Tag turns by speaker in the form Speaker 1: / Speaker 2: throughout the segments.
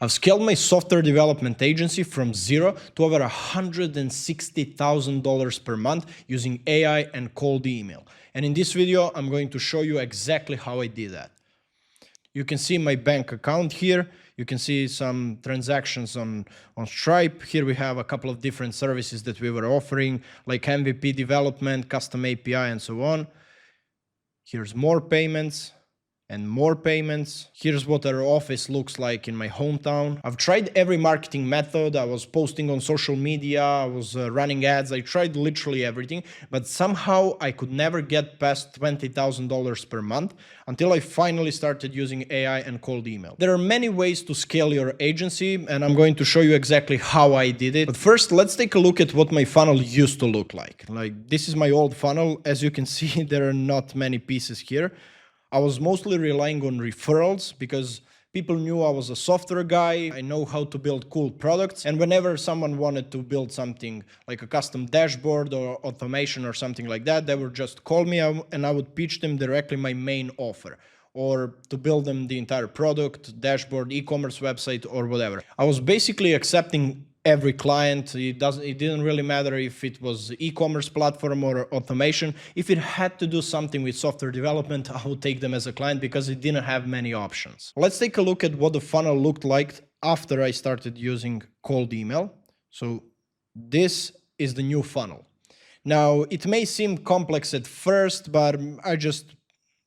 Speaker 1: I've scaled my software development agency from zero to over $160,000 per month using AI and cold email. And in this video, I'm going to show you exactly how I did that. You can see my bank account here. You can see some transactions on Stripe. Here we have a couple of different services that we were offering, like MVP development, custom API, and so on. Here's more payments and more payments. Here's what our office looks like in my hometown. I've tried every marketing method. I was posting on social media, I was running ads, I tried literally everything, but somehow I could never get past $20,000 per month until I finally started using AI and cold email. There are many ways to scale your agency, and I'm going to show you exactly how I did it. But first, let's take a look at what my funnel used to look like. This is my old funnel. As you can see, there are not many pieces here. I was mostly relying on referrals because people knew I was a software guy, I know how to build cool products, and whenever someone wanted to build something like a custom dashboard or automation or something like that, they would just call me and I would pitch them directly my main offer, or to build them the entire product, dashboard, e-commerce website, or whatever. I was basically accepting every client. It didn't really matter if it was e-commerce platform or automation. If it had to do something with software development, I would take them as a client because it didn't have many options. Let's take a look at what the funnel looked like after I started using cold email. So this is the new funnel. Now, it may seem complex at first, but I just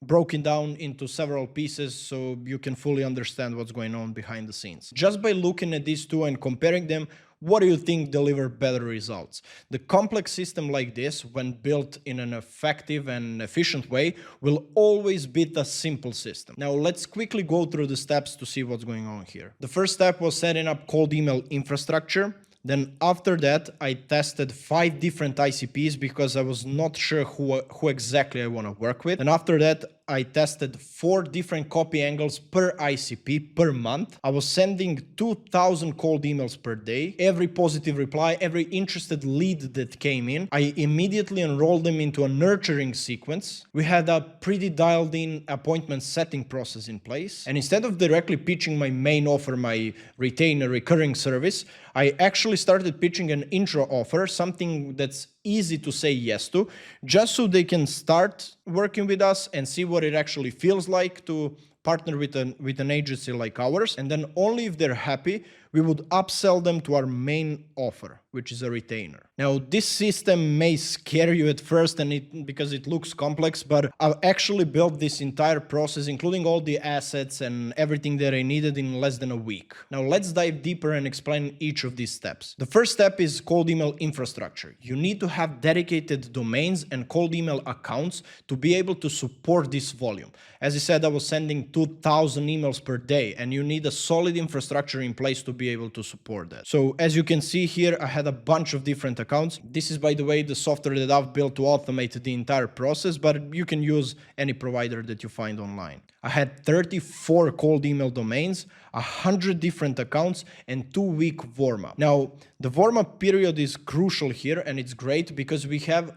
Speaker 1: broke it down into several pieces so you can fully understand what's going on behind the scenes. Just by looking at these two and comparing them, what do you think deliver better results? The complex system like this, when built in an effective and efficient way, will always beat a simple system. Now let's quickly go through the steps to see what's going on here. The first step was setting up cold email infrastructure. Then after that, I tested 5 different ICPs because I was not sure who exactly I want to work with. And after that, I tested 4 different copy angles per ICP per month. I was sending 2,000 cold emails per day. Every positive reply, every interested lead that came in, I immediately enrolled them into a nurturing sequence. We had a pretty dialed in appointment setting process in place. And instead of directly pitching my main offer, my retainer recurring service, I actually started pitching an intro offer, something that's easy to say yes to, just so they can start working with us and see what it actually feels like to partner with an agency like ours. And then only if they're happy, we would upsell them to our main offer, which is a retainer. Now, this system may scare you at first because it looks complex, but I've actually built this entire process, including all the assets and everything that I needed, in less than a week. Now, let's dive deeper and explain each of these steps. The first step is cold email infrastructure. You need to have dedicated domains and cold email accounts to be able to support this volume. As I said, I was sending 2,000 emails per day, and you need a solid infrastructure in place to be able to support that. So as you can see here, I had a bunch of different accounts. This is, by the way, the software that I've built to automate the entire process, but you can use any provider that you find online. I had 34 cold email domains, 100 different accounts, and 2-week warm-up. Now, the warm-up period is crucial here, and it's great because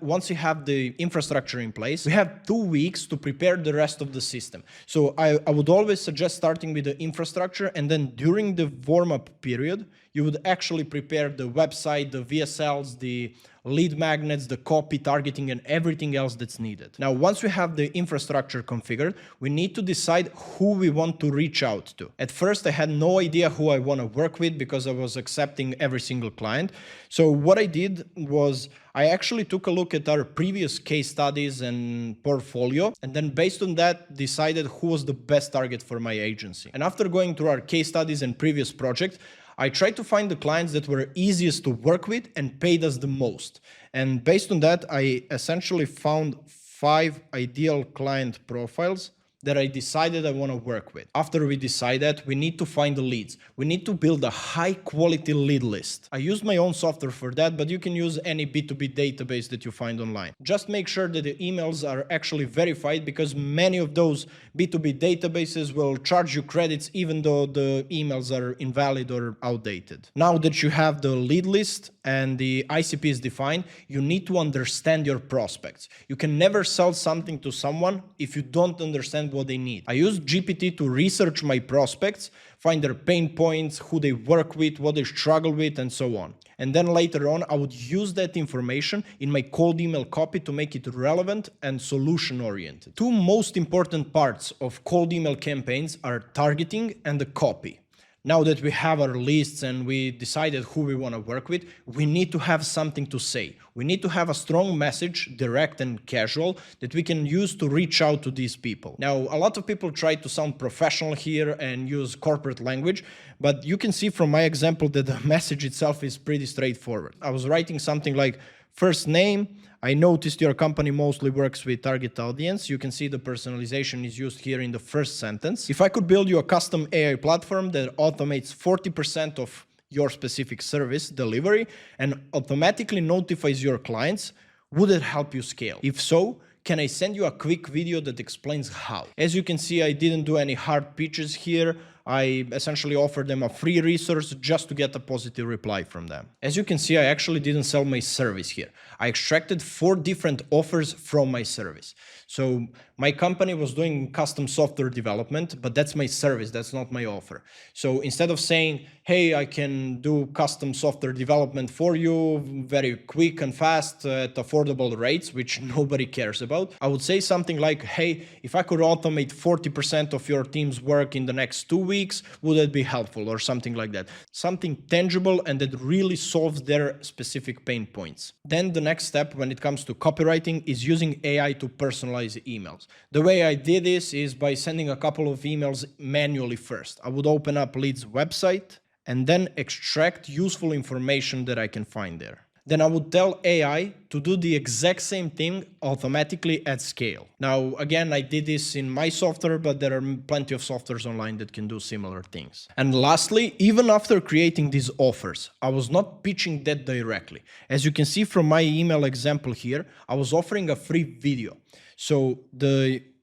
Speaker 1: once you have the infrastructure in place, we have 2 weeks to prepare the rest of the system. So I would always suggest starting with the infrastructure, and then during the warm-up period, you would actually prepare the website, the VSLs, the lead magnets, the copy, targeting, and everything else that's needed. Now, once we have the infrastructure configured, we need to decide who we want to reach out to. At first, I had no idea who I want to work with because I was accepting every single client. So what I did was I actually took a look at our previous case studies and portfolio, and then based on that, decided who was the best target for my agency. And after going through our case studies and previous projects, I tried to find the clients that were easiest to work with and paid us the most. And based on that, I essentially found 5 ideal client profiles that I decided I want to work with. After we decide that, we need to find the leads. We need to build a high-quality lead list. I use my own software for that, but you can use any B2B database that you find online. Just make sure that the emails are actually verified, because many of those B2B databases will charge you credits even though the emails are invalid or outdated. Now that you have the lead list and the ICP is defined, you need to understand your prospects. You can never sell something to someone if you don't understand what they need. I use GPT to research my prospects, find their pain points, who they work with, what they struggle with, and so on. And then later on, I would use that information in my cold email copy to make it relevant and solution-oriented. Two most important parts of cold email campaigns are targeting and the copy. Now that we have our lists and we decided who we want to work with, we need to have something to say. We need to have a strong message, direct and casual, that we can use to reach out to these people. Now, a lot of people try to sound professional here and use corporate language, but you can see from my example that the message itself is pretty straightforward. I was writing something like, first name, I noticed your company mostly works with target audience. You can see the personalization is used here in the first sentence. If I could build you a custom AI platform that automates 40% of your specific service delivery and automatically notifies your clients, would it help you scale? If so, can I send you a quick video that explains how? As you can see, I didn't do any hard pitches here. I essentially offered them a free resource just to get a positive reply from them. As you can see, I actually didn't sell my service here. I extracted 4 different offers from my service. So my company was doing custom software development, but that's my service, that's not my offer. So instead of saying, hey, I can do custom software development for you very quick and fast at affordable rates, which nobody cares about, I would say something like, hey, if I could automate 40% of your team's work in the next 2 weeks, would that be helpful, or something like that? Something tangible and that really solves their specific pain points. Then the next step when it comes to copywriting is using AI to personalize emails. The way I did this is by sending a couple of emails manually first. I would open up Lead's website and then extract useful information that I can find there. Then I would tell AI to do the exact same thing automatically at scale. Now, again, I did this in my software, but there are plenty of softwares online that can do similar things. And lastly, even after creating these offers, I was not pitching that directly. As you can see from my email example here, I was offering a free video. So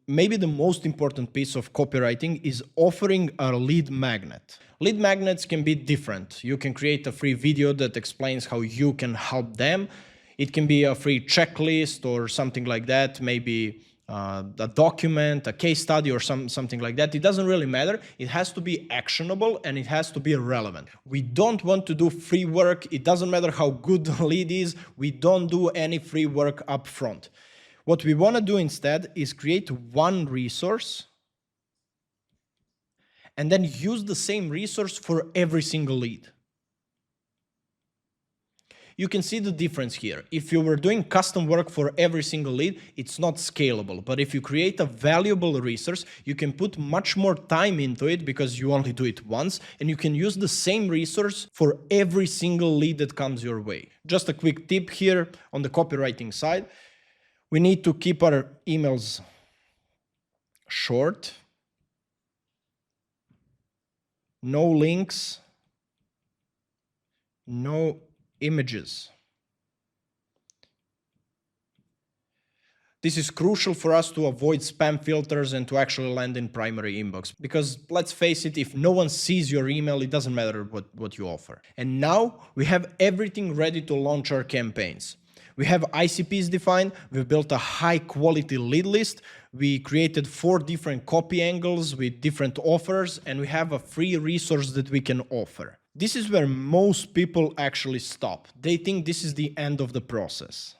Speaker 1: maybe the most important piece of copywriting is offering a lead magnet. Lead magnets can be different. You can create a free video that explains how you can help them. It can be a free checklist or something like that, maybe a document, a case study or something like that. It doesn't really matter. It has to be actionable and it has to be relevant. We don't want to do free work. It doesn't matter how good the lead is. We don't do any free work up front. What we want to do instead is create one resource and then use the same resource for every single lead. You can see the difference here. If you were doing custom work for every single lead, it's not scalable. But if you create a valuable resource, you can put much more time into it because you only do it once, and you can use the same resource for every single lead that comes your way. Just a quick tip here on the copywriting side. We need to keep our emails short, no links, no images. This is crucial for us to avoid spam filters and to actually land in primary inbox. Because let's face it, if no one sees your email, it doesn't matter what you offer. And now we have everything ready to launch our campaigns. We have ICPs defined, we've built a high quality lead list, we created 4 different copy angles with different offers, and we have a free resource that we can offer. This is where most people actually stop. They think this is the end of the process.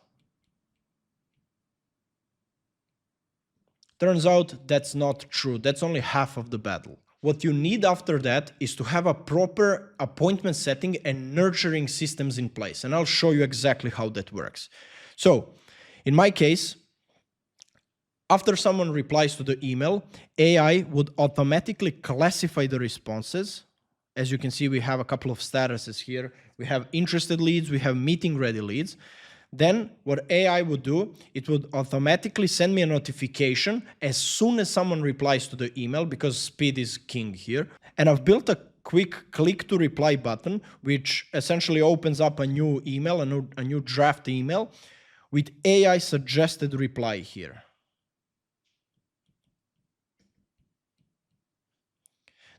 Speaker 1: Turns out that's not true. That's only half of the battle. What you need after that is to have a proper appointment setting and nurturing systems in place. And I'll show you exactly how that works. So, in my case, after someone replies to the email, AI would automatically classify the responses. As you can see, we have a couple of statuses here. We have interested leads, we have meeting ready leads. Then what AI would do, it would automatically send me a notification as soon as someone replies to the email, because speed is king here. And I've built a quick click to reply button, which essentially opens up a new email, a new draft email with AI suggested reply here.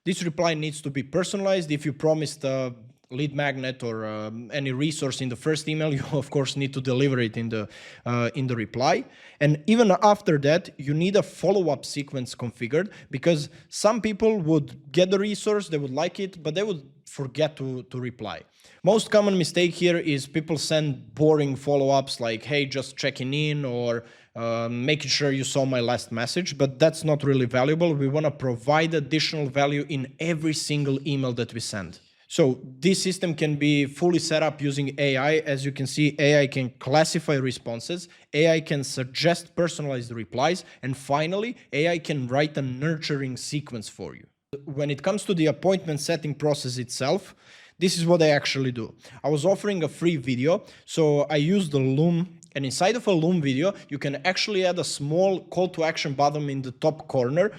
Speaker 1: This reply needs to be personalized. If you promised a lead magnet or any resource in the first email, you of course need to deliver it in the reply. And even after that, you need a follow-up sequence configured, because some people would get the resource, they would like it, but they would forget to reply. Most common mistake here is people send boring follow-ups like, hey, just checking in, or making sure you saw my last message, but that's not really valuable. We want to provide additional value in every single email that we send. So this system can be fully set up using AI. As you can see, AI can classify responses, AI can suggest personalized replies, and finally, AI can write a nurturing sequence for you. When it comes to the appointment setting process itself, this is what I actually do. I was offering a free video, so I used the Loom, and inside of a Loom video, you can actually add a small call to action button in the top corner,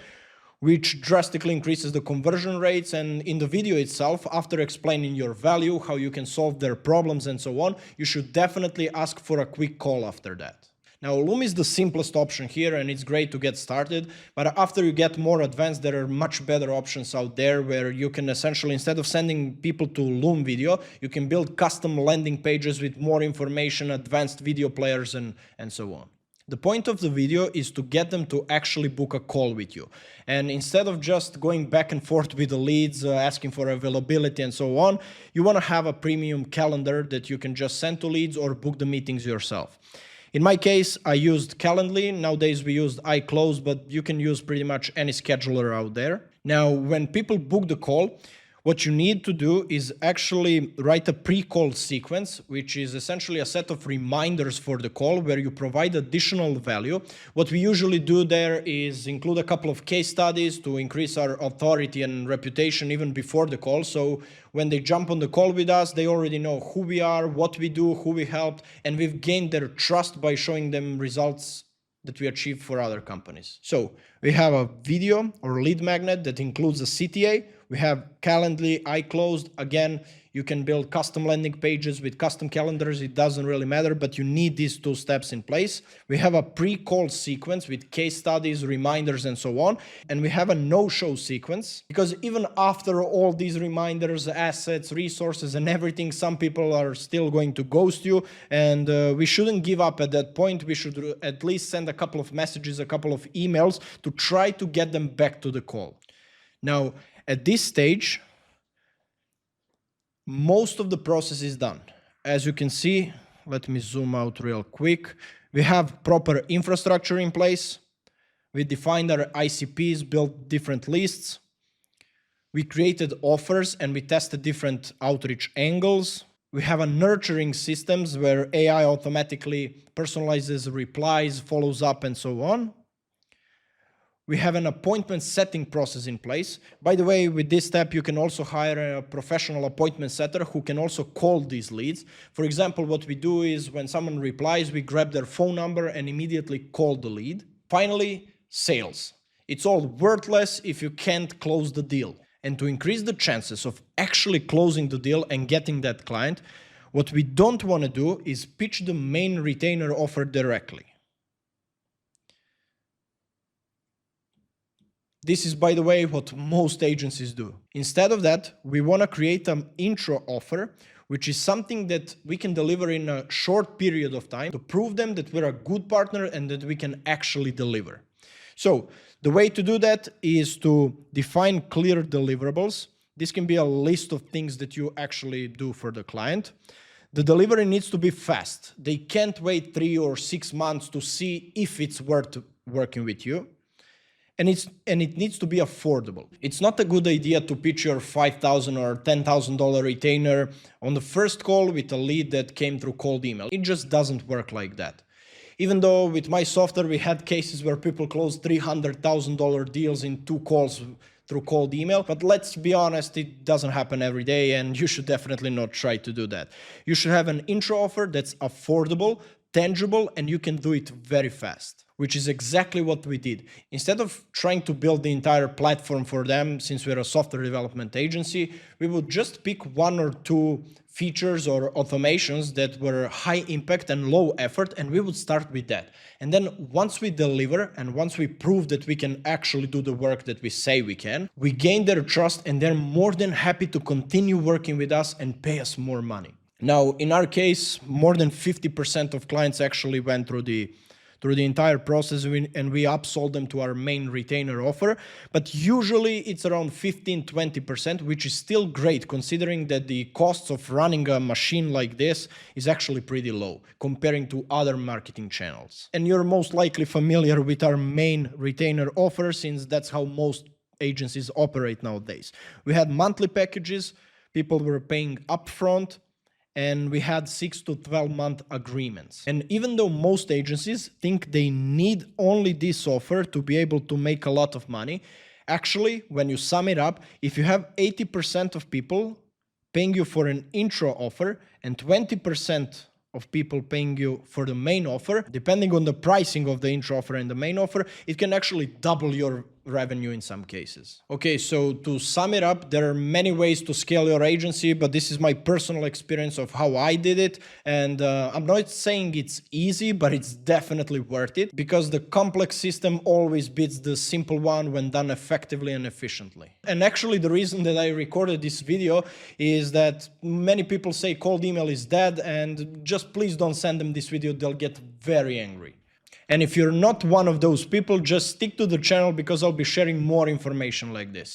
Speaker 1: which drastically increases the conversion rates. And in the video itself, after explaining your value, how you can solve their problems and so on, you should definitely ask for a quick call after that. Now, Loom is the simplest option here, and it's great to get started, but after you get more advanced, there are much better options out there where you can essentially, instead of sending people to Loom video, you can build custom landing pages with more information, advanced video players, and so on. The point of the video is to get them to actually book a call with you. And instead of just going back and forth with the leads, asking for availability and so on, you want to have a premium calendar that you can just send to leads or book the meetings yourself. In my case, I used Calendly. Nowadays we use iClose, but you can use pretty much any scheduler out there. Now, when people book the call, what you need to do is actually write a pre-call sequence, which is essentially a set of reminders for the call where you provide additional value. What we usually do there is include a couple of case studies to increase our authority and reputation even before the call. So when they jump on the call with us, they already know who we are, what we do, who we helped, and we've gained their trust by showing them results that we achieved for other companies. So we have a video or lead magnet that includes a CTA. We have Calendly, iClosed. Again, you can build custom landing pages with custom calendars. It doesn't really matter, but you need these two steps in place. We have a pre-call sequence with case studies, reminders, and so on. And we have a no-show sequence, because even after all these reminders, assets, resources, and everything, some people are still going to ghost you. And we shouldn't give up at that point. We should at least send a couple of messages, a couple of emails to try to get them back to the call. Now, at this stage, most of the process is done. As you can see, let me zoom out real quick. We have proper infrastructure in place. We defined our ICPs, built different lists. We created offers and we tested different outreach angles. We have a nurturing systems where AI automatically personalizes replies, follows up, and so on. We have an appointment setting process in place. By the way, with this step, you can also hire a professional appointment setter who can also call these leads. For example, what we do is when someone replies, we grab their phone number and immediately call the lead. Finally, sales. It's all worthless if you can't close the deal. And to increase the chances of actually closing the deal and getting that client, what we don't want to do is pitch the main retainer offer directly. This is, by the way, what most agencies do. Instead of that, we want to create an intro offer, which is something that we can deliver in a short period of time to prove them that we're a good partner and that we can actually deliver. So the way to do that is to define clear deliverables. This can be a list of things that you actually do for the client. The delivery needs to be fast. They can't wait 3 or 6 months to see if it's worth working with you. And it needs to be affordable. It's not a good idea to pitch your $5,000 or $10,000 retainer on the first call with a lead that came through cold email. It just doesn't work like that. Even though with my software, we had cases where people closed $300,000 deals in 2 calls through cold email. But let's be honest, it doesn't happen every day, and you should definitely not try to do that. You should have an intro offer that's affordable, tangible, and you can do it very fast. which is exactly what we did. Instead of trying to build the entire platform for them, since we're a software development agency, we would just pick one or two features or automations that were high impact and low effort, and we would start with that. And then once we deliver and once we prove that we can actually do the work that we say we can, we gain their trust and they're more than happy to continue working with us and pay us more money. Now, in our case, more than 50% of clients actually went through the entire process, and we upsold them to our main retainer offer. But usually it's around 15-20%, which is still great considering that the costs of running a machine like this is actually pretty low comparing to other marketing channels. And you're most likely familiar with our main retainer offer, since that's how most agencies operate nowadays. We had monthly packages, people were paying upfront, and we had 6 to 12-month agreements. And even though most agencies think they need only this offer to be able to make a lot of money, actually, when you sum it up, if you have 80% of people paying you for an intro offer and 20% of people paying you for the main offer, depending on the pricing of the intro offer and the main offer, it can actually double your revenue in some cases. Okay, so to sum it up, there are many ways to scale your agency, but this is my personal experience of how I did it. And I'm not saying it's easy, but it's definitely worth it, because the complex system always beats the simple one when done effectively and efficiently. And actually, the reason that I recorded this video is that many people say cold email is dead, and just please don't send them this video, they'll get very angry. And if you're not one of those people, just stick to the channel, because I'll be sharing more information like this.